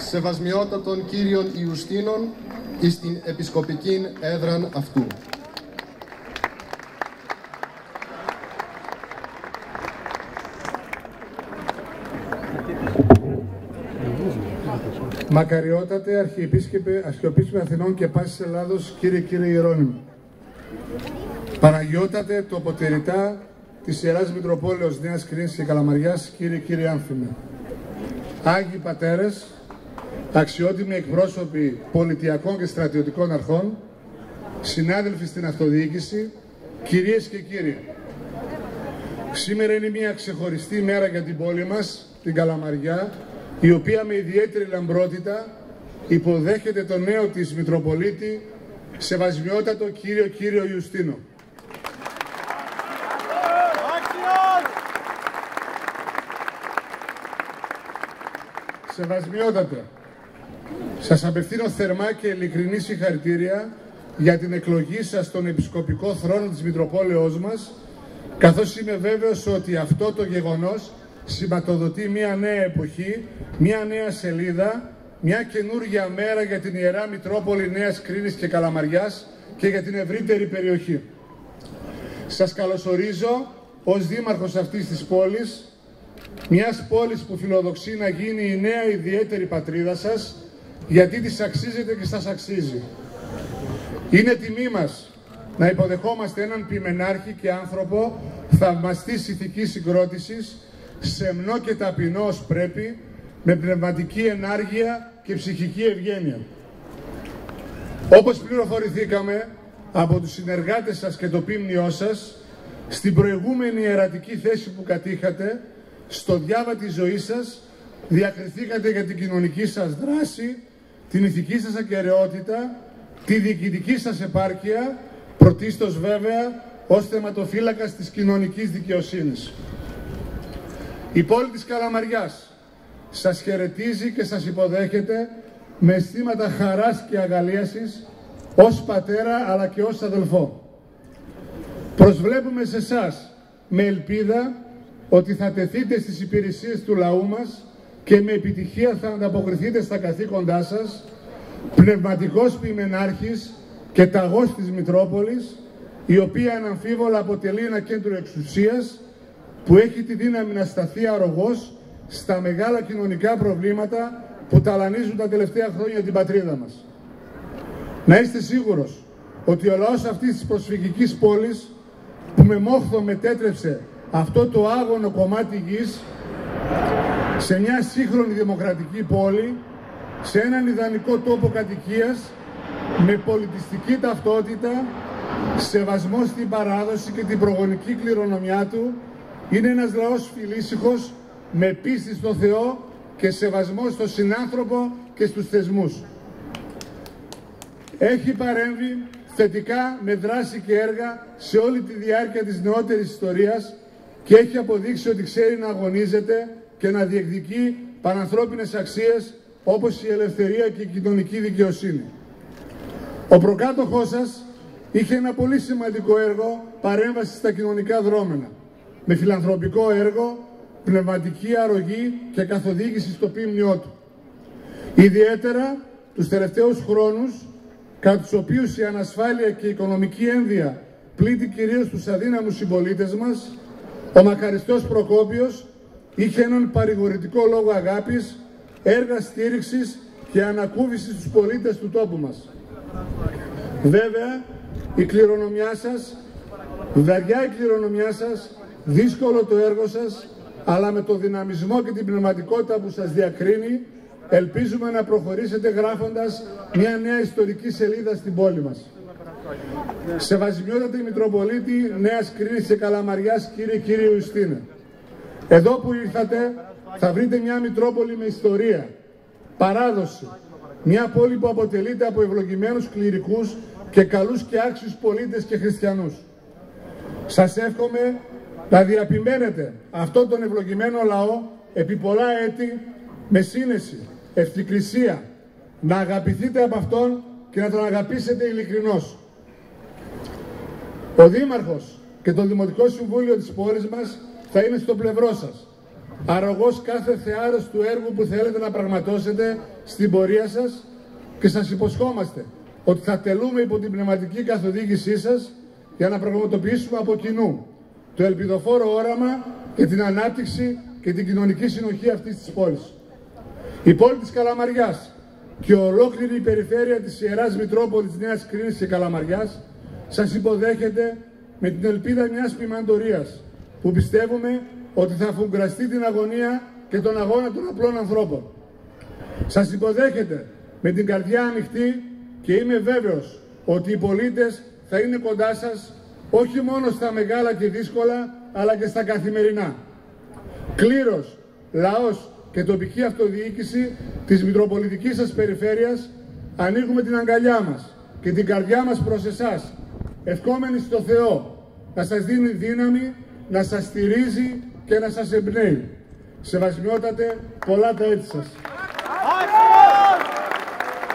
σεβασμιότατον Κύριον Ιουστίνων εις την επισκοπικήν έδραν αυτού. Μακαριότατε Αρχιεπίσκοπε Αθηνών και πάσης Ελλάδος, κύριε Ιερώνυμο. Παναγιώτατε τοποτηρητά της Ιεράς Μητροπόλεως Νέας Κρίνης και Καλαμαριάς, κύριε Άνθιμε. Άγιοι Πατέρες, αξιότιμοι εκπρόσωποι πολιτιακών και στρατιωτικών αρχών, συνάδελφοι στην αυτοδιοίκηση, κυρίες και κύριοι. Σήμερα είναι μια ξεχωριστή μέρα για την πόλη μας, την Καλαμαριά, η οποία με ιδιαίτερη λαμπρότητα υποδέχεται τον νέο της Μητροπολίτη, σεβασμιότατο κύριο Ιουστίνο. Σεβασμιότατε, σας απευθύνω θερμά και ειλικρινή συγχαρητήρια για την εκλογή σας στον επισκοπικό θρόνο της Μητροπόλεως μας, καθώς είμαι βέβαιος ότι αυτό το γεγονός σηματοδοτεί μια νέα εποχή, μια νέα σελίδα, μια καινούργια μέρα για την Ιερά Μητρόπολη Νέας Κρίνης και Καλαμαριάς και για την ευρύτερη περιοχή. Σας καλωσορίζω ως δήμαρχος αυτής της πόλης, μιας πόλης που φιλοδοξεί να γίνει η νέα ιδιαίτερη πατρίδα σας, γιατί της αξίζετε και σας αξίζει. Είναι τιμή μας να υποδεχόμαστε έναν ποιμενάρχη και άνθρωπο θαυμαστής ηθικής συγκρότησης, σεμνό και ταπεινό ως πρέπει, με πνευματική ενάργεια και ψυχική ευγένεια. Όπως πληροφορηθήκαμε από τους συνεργάτες σας και το ποίμνιό σας, στην προηγούμενη ιερατική θέση που κατήχατε, στο διάβα της ζωής σας, διακριθήκατε για την κοινωνική σας δράση, την ηθική σας ακεραιότητα, τη διοικητική σας επάρκεια, πρωτίστως βέβαια ως θεματοφύλακας της κοινωνικής δικαιοσύνης. Η πόλη της Καλαμαριάς σας χαιρετίζει και σας υποδέχεται με αισθήματα χαράς και αγαλίασης ως πατέρα αλλά και ως αδελφό. Προσβλέπουμε σε εσάς με ελπίδα ότι θα τεθείτε στις υπηρεσίες του λαού μας και με επιτυχία θα ανταποκριθείτε στα καθήκοντά σας, πνευματικός ποιμενάρχης και ταγός της Μητρόπολης, η οποία αναμφίβολα αποτελεί ένα κέντρο εξουσίας που έχει τη δύναμη να σταθεί αρρωγός στα μεγάλα κοινωνικά προβλήματα που ταλανίζουν τα τελευταία χρόνια την πατρίδα μας. Να είστε σίγουρος ότι ο λαός αυτής της προσφυγικής πόλης, που με μόχθο μετέτρεψε αυτό το άγωνο κομμάτι γης σε μια σύγχρονη δημοκρατική πόλη, σε έναν ιδανικό τόπο κατοικίας, με πολιτιστική ταυτότητα, σεβασμό στην παράδοση και την προγονική κληρονομιά του, είναι ένας λαός φιλήσυχος, με πίστη στο Θεό και σεβασμό στον συνάνθρωπο και στους θεσμούς. Έχει παρέμβει θετικά με δράση και έργα σε όλη τη διάρκεια της νεότερης ιστορίας και έχει αποδείξει ότι ξέρει να αγωνίζεται και να διεκδικεί πανανθρώπινες αξίες όπως η ελευθερία και η κοινωνική δικαιοσύνη. Ο προκάτοχός σας είχε ένα πολύ σημαντικό έργο παρέμβαση στα κοινωνικά δρόμενα, με φιλανθρωπικό έργο, πνευματική αρρωγή και καθοδήγηση στο ποίμνιό του. Ιδιαίτερα τους τελευταίους χρόνους, κατά τους οποίους η ανασφάλεια και η οικονομική ένδια πλήττει κυρίως τους αδύναμους συμπολίτες μας, ο μακαριστός Προκόπιος είχε έναν παρηγορητικό λόγο αγάπης, έργα στήριξης και ανακούφισης στους πολίτες του τόπου μας. Βέβαια, η κληρονομιά σας, βαριά η κληρονομιά σας, δύσκολο το έργο σας, αλλά με το δυναμισμό και την πνευματικότητα που σας διακρίνει, ελπίζουμε να προχωρήσετε γράφοντας μια νέα ιστορική σελίδα στην πόλη μας. Σεβασμιότατη Μητροπολίτη Νέας Κρίνης και Καλαμαριάς, κύριε Ιουστίνε. Εδώ που ήρθατε θα βρείτε μια Μητρόπολη με ιστορία, παράδοση, μια πόλη που αποτελείται από ευλογημένους κληρικούς και καλούς και άξιους πολίτες και χριστιανούς. Σας εύχομαι να διαπημένετε αυτόν τον ευλογημένο λαό επί πολλά έτη με σύνεση, ευθυκρισία, να αγαπηθείτε από αυτόν και να τον αγαπήσετε ειλικρινώς. Ο Δήμαρχος και το Δημοτικό Συμβούλιο της πόλης μας θα είναι στο πλευρό σας, αρρωγός κάθε θεάρος του έργου που θέλετε να πραγματώσετε στην πορεία σας και σας υποσχόμαστε ότι θα τελούμε υπό την πνευματική καθοδήγησή σας για να πραγματοποιήσουμε από κοινού το ελπιδοφόρο όραμα και την ανάπτυξη και την κοινωνική συνοχή αυτής της πόλης. Η πόλη της Καλαμαριάς και ολόκληρη η περιφέρεια της Ιεράς Μητρόπολης Νέας Κρίνης και Καλαμαριάς σας υποδέχεται με την ελπίδα μιας ποιμαντορίας που πιστεύουμε ότι θα αφουγκραστεί την αγωνία και τον αγώνα των απλών ανθρώπων. Σας υποδέχεται με την καρδιά ανοιχτή και είμαι βέβαιος ότι οι πολίτες θα είναι κοντά σας όχι μόνο στα μεγάλα και δύσκολα, αλλά και στα καθημερινά. Κλήρος, λαός και τοπική αυτοδιοίκηση της Μητροπολιτικής σας περιφέρειας ανοίγουμε την αγκαλιά μας και την καρδιά μας προς εσάς, ευχόμενοι στο Θεό να σας δίνει δύναμη, να σας στηρίζει και να σας εμπνέει. Σεβασμιότατε, πολλά τα έτη σας.